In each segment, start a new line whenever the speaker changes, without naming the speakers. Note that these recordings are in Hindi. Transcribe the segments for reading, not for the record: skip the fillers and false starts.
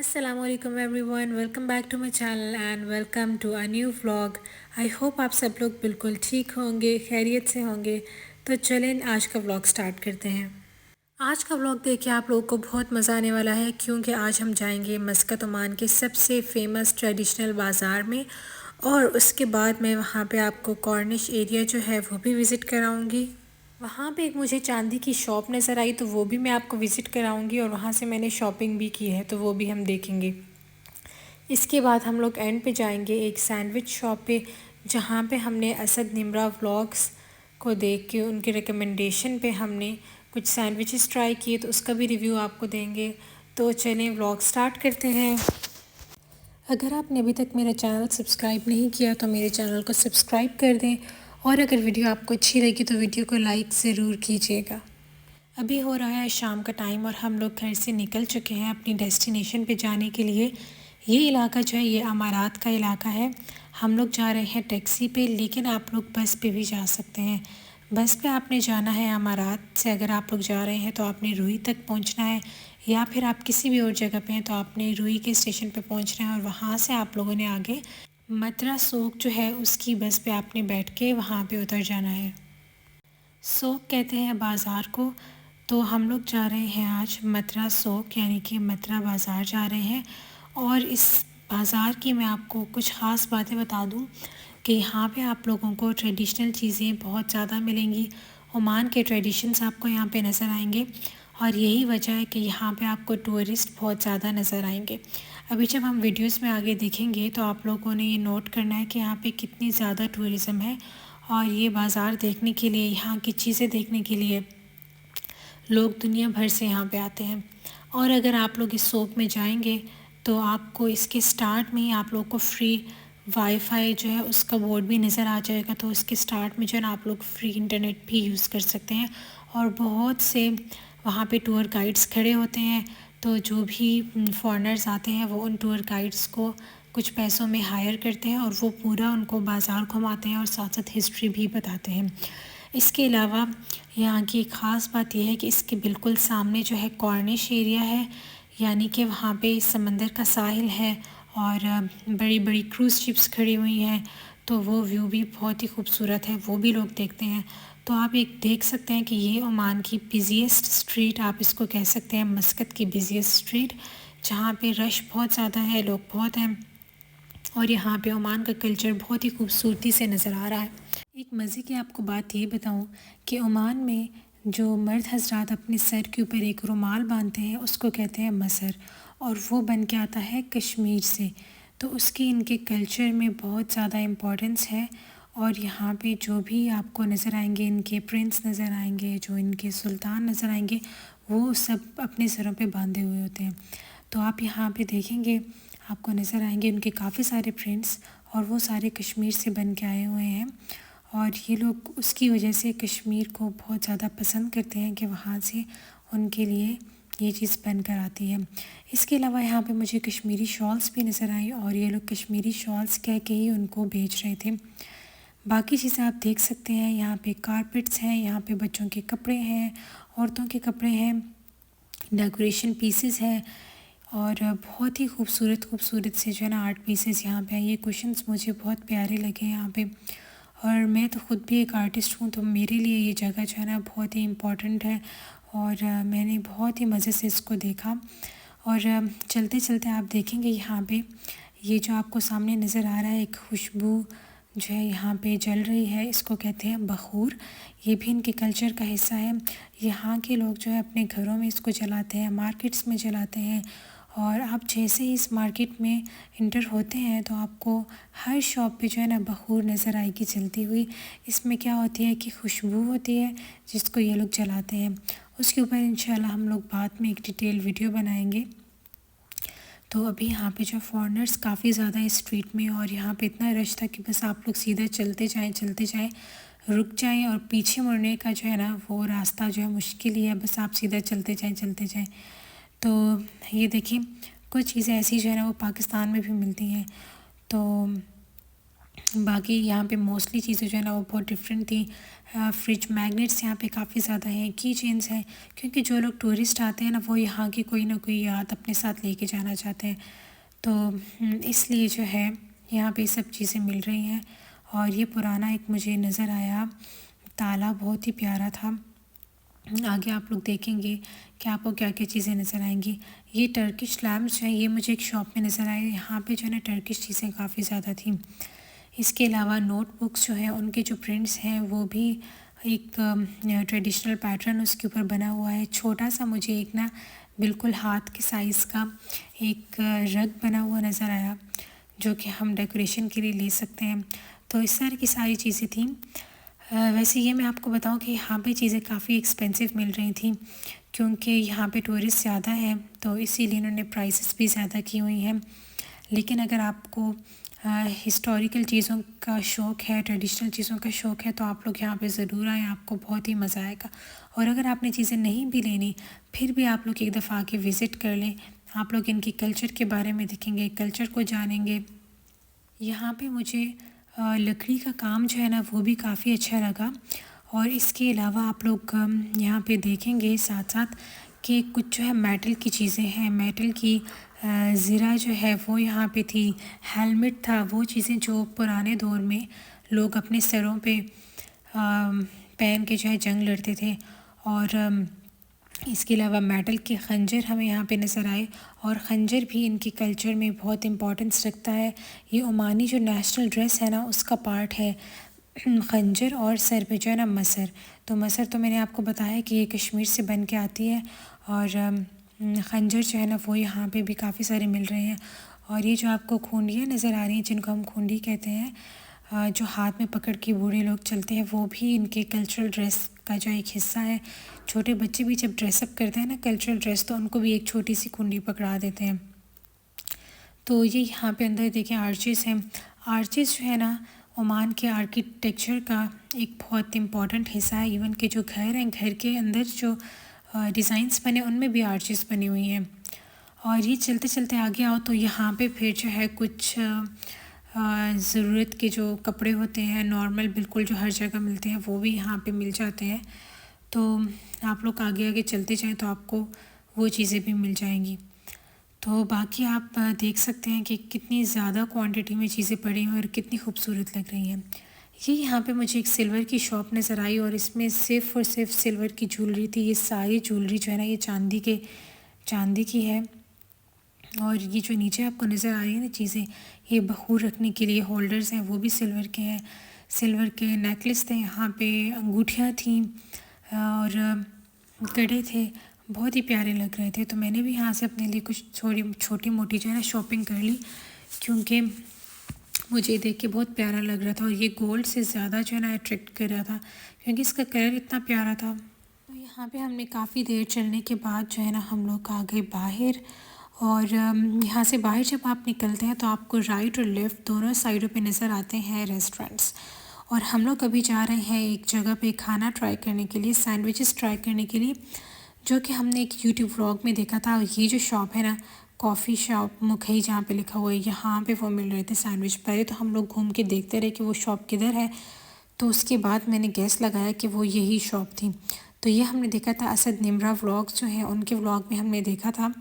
Aslam everyone, welcome back to my channel and welcome to a new vlog. I hope आप सब लोग बिल्कुल ठीक होंगे, खैरियत से होंगे। तो चलें आज का व्लॉग स्टार्ट करते हैं। आज का व्लॉग देखिए आप लोगों को बहुत मज़ा आने वाला है, क्योंकि आज हम जाएंगे मस्कत ओमान के सबसे फेमस ट्रेडिशनल बाज़ार में। और उसके बाद मैं वहाँ पे आपको कॉर्निश एरिया जो है वो भी विज़िट कराऊँगी। वहाँ पे एक मुझे चांदी की शॉप नज़र आई, तो वो भी मैं आपको विज़िट कराऊंगी, और वहाँ से मैंने शॉपिंग भी की है, तो वो भी हम देखेंगे। इसके बाद हम लोग एंड पे जाएंगे एक सैंडविच शॉप पे, जहाँ पे हमने असद निम्रा व्लॉग्स को देख के उनके रिकमेंडेशन पे हमने कुछ सैंडविचेस ट्राई किए, तो उसका भी रिव्यू आपको देंगे। तो चलें व्लॉग स्टार्ट करते हैं। अगर आपने अभी तक मेरा चैनल सब्सक्राइब नहीं किया तो मेरे चैनल को सब्सक्राइब कर दें, और अगर वीडियो आपको अच्छी लगी तो वीडियो को लाइक ज़रूर कीजिएगा। अभी हो रहा है शाम का टाइम और हम लोग घर से निकल चुके हैं अपनी डेस्टिनेशन पे जाने के लिए। ये इलाका जो है ये अमारात का इलाका है। हम लोग जा रहे हैं टैक्सी पे, लेकिन आप लोग बस पे भी जा सकते हैं। बस पे आपने जाना है अमारात से, अगर आप लोग जा रहे हैं तो आपने रूई तक पहुंचना है, या फिर आप किसी भी और जगह पे हैं तो आपने रूई के स्टेशन पे पहुंचना है, और वहाँ से आप लोगों ने आगे मद्रा सोक जो है उसकी बस पे आपने बैठ के वहाँ पे उतर जाना है। सोक कहते हैं बाज़ार को। तो हम लोग जा रहे हैं आज मथुरा सोक यानी कि मथुरा बाज़ार जा रहे हैं। और इस बाज़ार की मैं आपको कुछ ख़ास बातें बता दूं कि यहाँ पे आप लोगों को ट्रेडिशनल चीज़ें बहुत ज़्यादा मिलेंगी। ओमान के ट्रेडिशंस आपको यहाँ पे नज़र आएंगे, और यही वजह है कि यहाँ पे आपको टूरिस्ट बहुत ज़्यादा नज़र आएंगे। अभी जब हम वीडियोस में आगे देखेंगे तो आप लोगों ने ये नोट करना है कि यहाँ पे कितनी ज़्यादा टूरिज़म है, और ये बाज़ार देखने के लिए, यहाँ की चीज़ें देखने के लिए लोग दुनिया भर से यहाँ पे आते हैं। और अगर आप लोग इस शॉप में जाएंगे तो आपको इसके स्टार्ट में ही आप लोग को फ्री वाईफाई जो है उसका बोर्ड भी नज़र आ जाएगा। तो इसके स्टार्ट में जो है ना आप लोग फ्री इंटरनेट भी यूज़ कर सकते हैं। और बहुत से वहाँ पे टूर गाइड्स खड़े होते हैं, तो जो भी फॉरेनर्स आते हैं वो उन टूर गाइड्स को कुछ पैसों में हायर करते हैं, और वो पूरा उनको बाज़ार घुमाते हैं और साथ साथ हिस्ट्री भी बताते हैं। इसके अलावा यहाँ की एक ख़ास बात यह है कि इसके बिल्कुल सामने जो है कॉर्निश एरिया है, यानी कि वहाँ पे समंदर का साहिल है, और बड़ी बड़ी क्रूज़ शिप्स खड़ी हुई हैं। तो वो व्यू भी बहुत ही खूबसूरत है, वो भी लोग देखते हैं। तो आप एक देख सकते हैं कि ये ओमान की बिज़ीएस्ट स्ट्रीट आप इसको कह सकते हैं, मस्कत की बिज़ीएस्ट स्ट्रीट, जहाँ पे रश बहुत ज़्यादा है, लोग बहुत हैं। और यहाँ पे ओमान का कल्चर बहुत ही खूबसूरती से नज़र आ रहा है। एक मज़े की आपको बात ये बताऊँ कि ओमान में जो मर्द हजरात अपने सर के ऊपर एक रुमाल बांधते हैं उसको कहते हैं मसर, और वो बन के आता है कश्मीर से। तो उसकी इनके कल्चर में बहुत ज़्यादा इम्पोर्टेंस है। और यहाँ पे जो भी आपको नज़र आएंगे, इनके प्रिंस नज़र आएंगे, जो इनके सुल्तान नज़र आएंगे, वो सब अपने सरों पे बांधे हुए होते हैं। तो आप यहाँ पे देखेंगे आपको नज़र आएंगे उनके काफ़ी सारे प्रिंट्स, और वो सारे कश्मीर से बन के आए हुए हैं। और ये लोग उसकी वजह से कश्मीर को बहुत ज़्यादा पसंद करते हैं कि वहाँ से उनके लिए ये चीज़ बन कर आती है। इसके अलावा यहाँ पे मुझे कश्मीरी शॉल्स भी नज़र आई, और ये लोग कश्मीरी शॉल्स कह के ही उनको बेच रहे थे। बाकी चीज़ें आप देख सकते हैं, यहाँ पे कारपेट्स हैं, यहाँ पे बच्चों के कपड़े हैं, औरतों के कपड़े हैं, डेकोरेशन पीसेस हैं, और बहुत ही खूबसूरत खूबसूरत से जो है ना आर्ट पीसेस यहाँ पे हैं। ये कुशन्स मुझे बहुत प्यारे लगे यहाँ पे, और मैं तो ख़ुद भी एक आर्टिस्ट हूँ, तो मेरे लिए ये जगह जो है ना बहुत ही इम्पोर्टेंट है। और मैंने बहुत ही मज़े से इसको देखा। और चलते चलते आप देखेंगे यहाँ पे ये जो आपको सामने नज़र आ रहा है, एक खुशबू जो है यहाँ पे जल रही है, इसको कहते हैं बखूर। ये भी इनके कल्चर का हिस्सा है। यहाँ के लोग जो है अपने घरों में इसको जलाते हैं, मार्केट्स में जलाते हैं। और आप जैसे ही इस मार्केट में इंटर होते हैं तो आपको हर शॉप पे जो है ना बखूर नज़र आएगी जलती हुई। इसमें क्या होती है कि खुशबू होती है जिसको ये लोग जलाते हैं। उसके ऊपर इंशाल्लाह हम लोग बाद में एक डिटेल वीडियो बनाएंगे। तो अभी यहाँ पे जो फॉरेनर्स काफ़ी ज़्यादा है स्ट्रीट में, और यहाँ पे इतना रश था कि बस आप लोग सीधे चलते जाएं, रुक जाएं, और पीछे मुड़ने का जो है ना वो रास्ता जो है मुश्किल ही है, बस आप सीधा चलते जाएं। तो ये देखिए कुछ चीज़ें ऐसी जो है ना वो पाकिस्तान में भी मिलती हैं। तो बाकी यहाँ पे मोस्टली चीज़ें जो है ना वो बहुत डिफरेंट थी। फ्रिज मैग्नेट्स यहाँ पे काफ़ी ज़्यादा हैं, की चेन्स हैं, क्योंकि जो लोग टूरिस्ट आते हैं ना वो यहाँ की कोई ना कोई याद अपने साथ लेके जाना चाहते हैं। तो इसलिए जो है यहाँ पे सब चीज़ें मिल रही हैं। और ये पुराना एक मुझे नज़र आया ताला, बहुत ही प्यारा था। आगे आप लोग देखेंगे कि आपको क्या क्या चीज़ें नज़र आएंगी। ये टर्किश लैम्प्स हैं, ये मुझे एक शॉप में नज़र आए। यहाँ पे जो है ना टर्किश चीज़ें काफ़ी ज़्यादा थी। इसके अलावा नोटबुक्स जो हैं उनके जो प्रिंट्स हैं वो भी एक ट्रेडिशनल पैटर्न उसके ऊपर बना हुआ है। छोटा सा मुझे एक ना बिल्कुल हाथ के साइज़ का एक रग बना हुआ नज़र आया, जो कि हम डेकोरेशन के लिए ले सकते हैं। तो इस तरह की सारी चीज़ें थी। वैसे ये मैं आपको बताऊं कि यहाँ पे चीज़ें काफ़ी एक्सपेंसिव मिल रही थी, क्योंकि यहाँ पे टूरिस्ट ज़्यादा हैं, तो इसीलिए इन्होंने प्राइसेस भी ज़्यादा की हुई हैं। लेकिन अगर आपको हिस्टोरिकल चीज़ों का शौक़ है, ट्रेडिशनल चीज़ों का शौक़ है, तो आप लोग यहाँ पे ज़रूर आएँ, आपको बहुत ही मज़ा आएगा। और अगर आपने चीज़ें नहीं भी लेनी, फिर भी आप लोग एक दफ़ा आके विज़िट कर लें। आप लोग इनकी कल्चर के बारे में देखेंगे, कल्चर को जानेंगे। यहाँ पे मुझे लकड़ी का काम जो है ना वो भी काफ़ी अच्छा लगा। और इसके अलावा आप लोग यहाँ पे देखेंगे साथ साथ कि कुछ जो है मेटल की चीज़ें हैं। मेटल की ज़रा जो है वो यहाँ पे थी। हेलमेट था, वो चीज़ें जो पुराने दौर में लोग अपने सरों पे पहन के जो है जंग लड़ते थे। और इसके अलावा मेटल के खंजर हमें यहाँ पे नज़र आए, और खंजर भी इनके कल्चर में बहुत इम्पोर्टेंस रखता है। ये ओमानी जो नेशनल ड्रेस है ना उसका पार्ट है खंजर, और सर पे जो है ना मसर। तो मसर तो मैंने आपको बताया कि ये कश्मीर से बन के आती है, और खंजर जो है ना वो यहाँ पे भी काफ़ी सारे मिल रहे हैं। और ये जो आपको खूंडियाँ नज़र आ रही हैं, जिनको हम खूंडी कहते हैं, जो हाथ में पकड़ के बूढ़े लोग चलते हैं, वो भी इनके कल्चरल ड्रेस का जो एक हिस्सा है। छोटे बच्चे भी जब ड्रेसअप करते हैं ना कल्चरल ड्रेस, तो उनको भी एक छोटी सी खूंडी पकड़ा देते हैं। तो ये यहाँ पे अंदर देखें आर्चेस हैं। आर्चेस जो है ना ओमान के आर्किटेक्चर का एक बहुत इम्पॉर्टेंट हिस्सा है। इवन के जो घर हैं, घर के अंदर जो डिज़ाइंस बने उनमें भी आर्चेस बनी हुई हैं। और ये चलते चलते आगे आओ तो यहाँ पे फिर जो है कुछ ज़रूरत के जो कपड़े होते हैं नॉर्मल बिल्कुल जो हर जगह मिलते हैं, वो भी यहाँ पे मिल जाते हैं। तो आप लोग आगे आगे चलते जाएं तो आपको वो चीज़ें भी मिल जाएंगी। तो बाकी आप देख सकते हैं कि कितनी ज़्यादा क्वांटिटी में चीज़ें पड़ी हैं और कितनी खूबसूरत लग रही हैं। ये यहाँ पे मुझे एक सिल्वर की शॉप नज़र आई, और इसमें सिर्फ़ और सिर्फ सिल्वर की ज्वेलरी थी। ये सारी ज्वेलरी जो है ना ये चांदी की है। और ये जो नीचे आपको नज़र आ रही है ना चीज़ें, ये बखूर रखने के लिए होल्डर्स हैं, वो भी सिल्वर के हैं। सिल्वर के नेकलेस थे, यहाँ पे अंगूठियाँ थीं और कड़े थे, बहुत ही प्यारे लग रहे थे। तो मैंने भी यहाँ से अपने लिए कुछ छोटी मोटी जो है ना शॉपिंग कर ली, क्योंकि मुझे देख के बहुत प्यारा लग रहा था। और ये गोल्ड से ज़्यादा जो है ना अट्रैक्ट कर रहा था, क्योंकि इसका कलर इतना प्यारा था। तो यहाँ पे हमने काफ़ी देर चलने के बाद जो है ना हम लोग आ गए बाहर। और यहाँ से बाहर जब आप निकलते हैं तो आपको राइट और लेफ़्ट दोनों साइडों पे नज़र आते हैं रेस्टोरेंट्स। और हम लोग अभी जा रहे हैं एक जगह पे खाना ट्राई करने के लिए, सैंडविचेस ट्राई करने के लिए, जो कि हमने एक यूट्यूब व्लॉग में देखा था। ये जो शॉप है ना, कॉफ़ी शॉप मुखई जहाँ पे लिखा हुआ है, यहाँ पे वो मिल रहे थे सैंडविच। पहले तो हम लोग घूम के देखते रहे कि वो शॉप किधर है, तो उसके बाद मैंने गैस लगाया कि वो यही शॉप थी। तो ये हमने देखा था असद निमरा व्लॉग्स जो हैं उनके व्लॉग में हमने देखा था।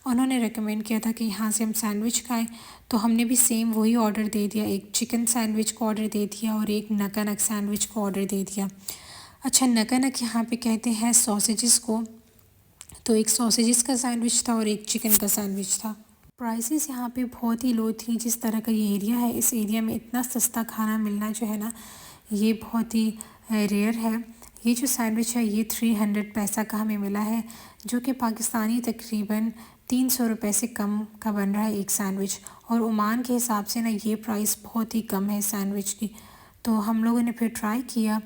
उन्होंने रेकमेंड किया था कि यहाँ से हम सैंडविच खाएं, तो हमने भी सेम वही ऑर्डर दे दिया। एक चिकन सैंडविच को ऑर्डर दे दिया और एक नका नक सैंडविच को ऑर्डर दे दिया। अच्छा, नका नक यहाँ पे कहते हैं सॉसेजेस को। तो एक सॉसेजेस का सैंडविच था और एक चिकन का सैंडविच था। प्राइसेस यहाँ पे बहुत ही लो थी। जिस तरह का ये एरिया है, इस एरिया में इतना सस्ता खाना मिलना जो है ना ये बहुत ही रेयर है। ये जो सैंडविच है ये 300 पैसा का हमें मिला है, जो कि पाकिस्तानी तकरीबन 300 रुपये से कम का बन रहा है एक सैंडविच। और ओमान के हिसाब से ना ये प्राइस बहुत ही कम है सैंडविच की। तो हम लोगों ने फिर ट्राई किया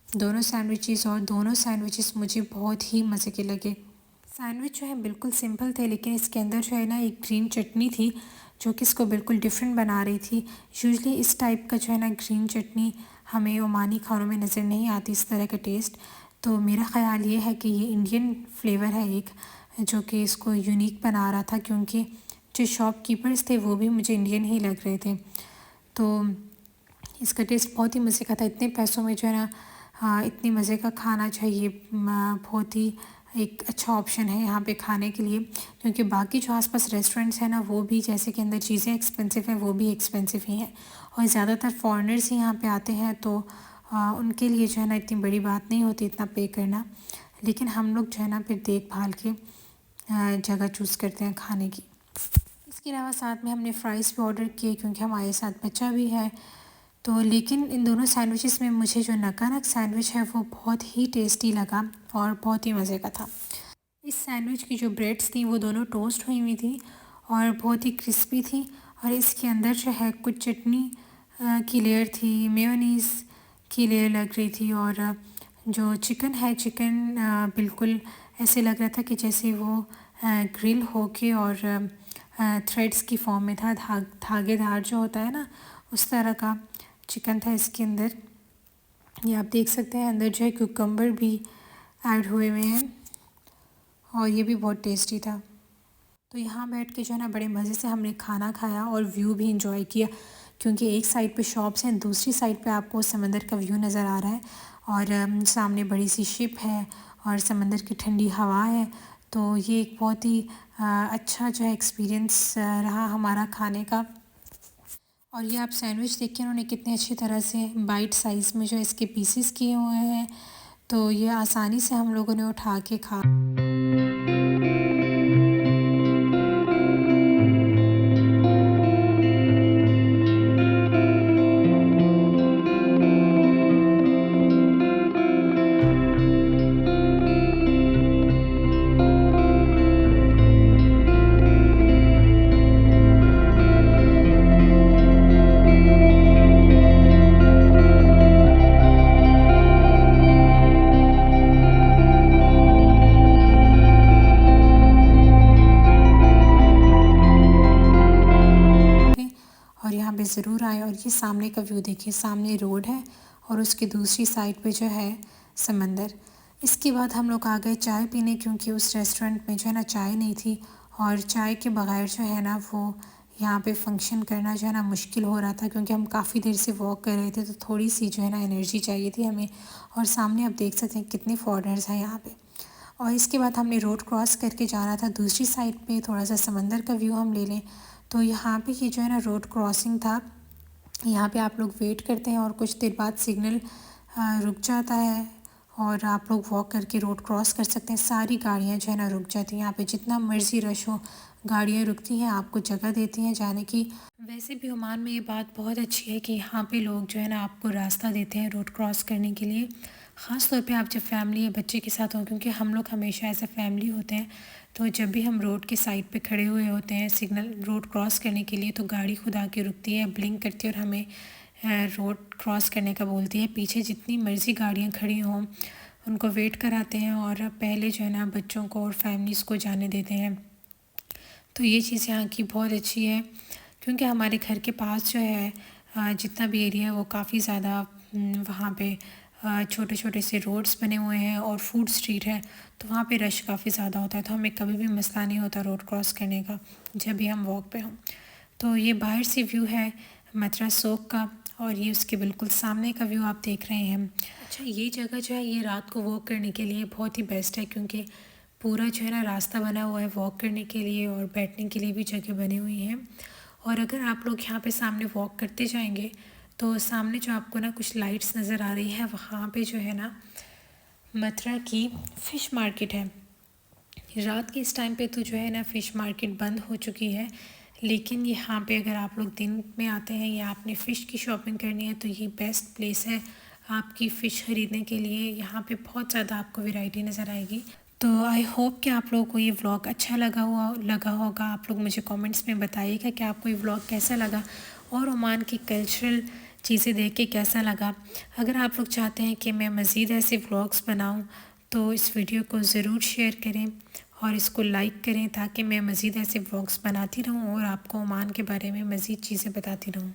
दोनों सैंडविचेस, और दोनों सैंडविचेस मुझे बहुत ही मज़े के लगे। सैंडविच जो है बिल्कुल सिंपल थे, लेकिन इसके अंदर जो है ना एक ग्रीन चटनी थी, जो कि इसको बिल्कुल डिफरेंट बना रही थी। यूजुअली इस टाइप का जो है ना ग्रीन चटनी हमें ओमानी खानों में नज़र नहीं आती, इस तरह का टेस्ट। तो मेरा ख़्याल ये है कि ये इंडियन फ्लेवर है एक, जो कि इसको यूनिक बना रहा था, क्योंकि जो शॉपकीपर्स थे वो भी मुझे इंडियन ही लग रहे थे। तो इसका टेस्ट बहुत ही मज़े का था। इतने पैसों में जो है ना इतने मज़े का खाना चाहिए, बहुत ही एक अच्छा ऑप्शन है यहाँ पे खाने के लिए। क्योंकि बाकी जो आसपास रेस्टोरेंट्स हैं ना वो भी जैसे कि अंदर चीज़ें एक्सपेंसिव हैं, वो भी एक्सपेंसिव ही हैं और ज़्यादातर फॉरेनर्स ही यहाँ पे आते हैं, तो उनके लिए जो है ना इतनी बड़ी बात नहीं होती इतना पे करना। लेकिन हम लोग जो है ना फिर देख भाल के जगह चूज़ करते हैं खाने की। इसके अलावा साथ में हमने फ़्राइज़ भी ऑर्डर किए क्योंकि हमारे साथ बच्चा भी है। तो लेकिन इन दोनों सैंडविचेस में मुझे जो नका-नक सैंडविच है वो बहुत ही टेस्टी लगा और बहुत ही मज़े का था। इस सैंडविच की जो ब्रेड्स थी वो दोनों टोस्ट हुई हुई थी और बहुत ही क्रिस्पी थी और इसके अंदर जो है कुछ चटनी की लेयर थी, मेयोनीज़ की लेयर लग रही थी और जो चिकन है, चिकन बिल्कुल ऐसे लग रहा था कि जैसे वो ग्रिल होके और थ्रेड्स की फॉर्म में था, धागेदार जो होता है ना उस तरह का चिकन था इसके अंदर। ये आप देख सकते हैं अंदर जो है क्यूकम्बर भी ऐड हुए हुए हैं और ये भी बहुत टेस्टी था। तो यहाँ बैठ के जो है ना बड़े मज़े से हमने खाना खाया और व्यू भी इंजॉय किया क्योंकि एक साइड पे शॉप्स हैं, दूसरी साइड पे आपको समंदर का व्यू नज़र आ रहा है और सामने बड़ी सी शिप है और समंदर की ठंडी हवा है। तो ये एक बहुत ही अच्छा जो है एक्सपीरियंस रहा हमारा खाने का। और ये आप सैंडविच देखिए उन्होंने कितने अच्छी तरह से बाइट साइज़ में जो इसके पीसेस किए हुए हैं, तो ये आसानी से हम लोगों ने उठा के खा। और यहाँ पे ज़रूर आएँ और ये सामने का व्यू देखिए, सामने रोड है और उसकी दूसरी साइड पे जो है समंदर। इसके बाद हम लोग आ गए चाय पीने क्योंकि उस रेस्टोरेंट में जो है ना चाय नहीं थी और चाय के बगैर जो है ना वो यहाँ पे फ़ंक्शन करना जो है ना मुश्किल हो रहा था क्योंकि हम काफ़ी देर से वॉक कर रहे थे, तो थोड़ी सी जो है ना एनर्जी चाहिए थी हमें। और सामने आप देख सकते हैं कितने फॉरेनर्स हैं यहाँ पे। और इसके बाद हमने रोड क्रॉस करके जाना था दूसरी साइड पे, थोड़ा सा समंदर का व्यू हम ले लें। तो यहाँ पे ये जो है ना रोड क्रॉसिंग था, यहाँ पे आप लोग वेट करते हैं और कुछ देर बाद सिग्नल रुक जाता है और आप लोग वॉक करके रोड क्रॉस कर सकते हैं। सारी गाड़ियाँ जो है ना रुक जाती हैं यहाँ पे, जितना मर्ज़ी रश हो गाड़ियाँ रुकती हैं, आपको जगह देती हैं जाने की। वैसे भी ओमान में ये बात बहुत अच्छी है कि यहाँ पे लोग जो है ना आपको रास्ता देते हैं रोड क्रॉस करने के लिए, ख़ास तौर पे आप जब फैमिली या बच्चे के साथ हों, क्योंकि हम लोग हमेशा ऐसे फैमिली होते हैं। तो जब भी हम रोड के साइड पे खड़े हुए होते हैं सिग्नल रोड क्रॉस करने के लिए, तो गाड़ी खुद आके रुकती है, ब्लिंक करती है और हमें रोड क्रॉस करने का बोलती है। पीछे जितनी मर्ज़ी गाड़ियाँ खड़ी हों उनको वेट कराते हैं और पहले जो है ना बच्चों को और फैमिलीज़ को जाने देते हैं। तो ये चीज़ यहाँ की बहुत अच्छी है क्योंकि हमारे घर के पास जो है जितना भी एरिया है वो काफ़ी ज़्यादा वहाँ पे छोटे छोटे से रोड्स बने हुए हैं और फूड स्ट्रीट है, तो वहाँ पे रश काफ़ी ज़्यादा होता है। तो हमें कभी भी मसला नहीं होता रोड क्रॉस करने का जब भी हम वॉक पे हों। तो ये बाहर से व्यू है मथुरा सोक का और ये उसके बिल्कुल सामने का व्यू आप देख रहे हैं। अच्छा, ये जगह जो है ये रात को वॉक करने के लिए बहुत ही बेस्ट है क्योंकि पूरा जो है ना रास्ता बना हुआ है वॉक करने के लिए और बैठने के लिए भी जगह बनी हुई हैं। और अगर आप लोग यहाँ पे सामने वॉक करते जाएंगे तो सामने जो आपको ना कुछ लाइट्स नज़र आ रही है, वहाँ पे जो है ना मथुरा की फ़िश मार्केट है। रात के इस टाइम पे तो जो है ना फ़िश मार्केट बंद हो चुकी है, लेकिन यहाँ पे अगर आप लोग दिन में आते हैं या आपने फ़िश की शॉपिंग करनी है तो ये बेस्ट प्लेस है आपकी फ़िश ख़रीदने के लिए। यहाँ पे बहुत ज़्यादा आपको वैरायटी नज़र आएगी। तो आई होप कि आप लोगों को ये व्लॉग अच्छा लगा होगा। आप लोग मुझे कमेंट्स में बताइएगा कि आपको ये व्लॉग कैसा लगा और ओमान की कल्चरल चीज़ें देख के कैसा लगा। अगर आप लोग चाहते हैं कि मैं मज़ीद ऐसे व्लॉग्स बनाऊं तो इस वीडियो को ज़रूर शेयर करें और इसको लाइक करें ताकि मैं मज़ीद ऐसे व्लॉग्स बनाती रहूं और आपको ओमान के बारे में मज़ीद चीज़ें बताती रहूं।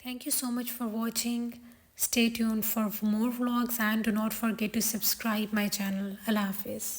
Thank you so much for watching. Stay tuned for more vlogs and do not forget to subscribe my channel. Allah Hafiz.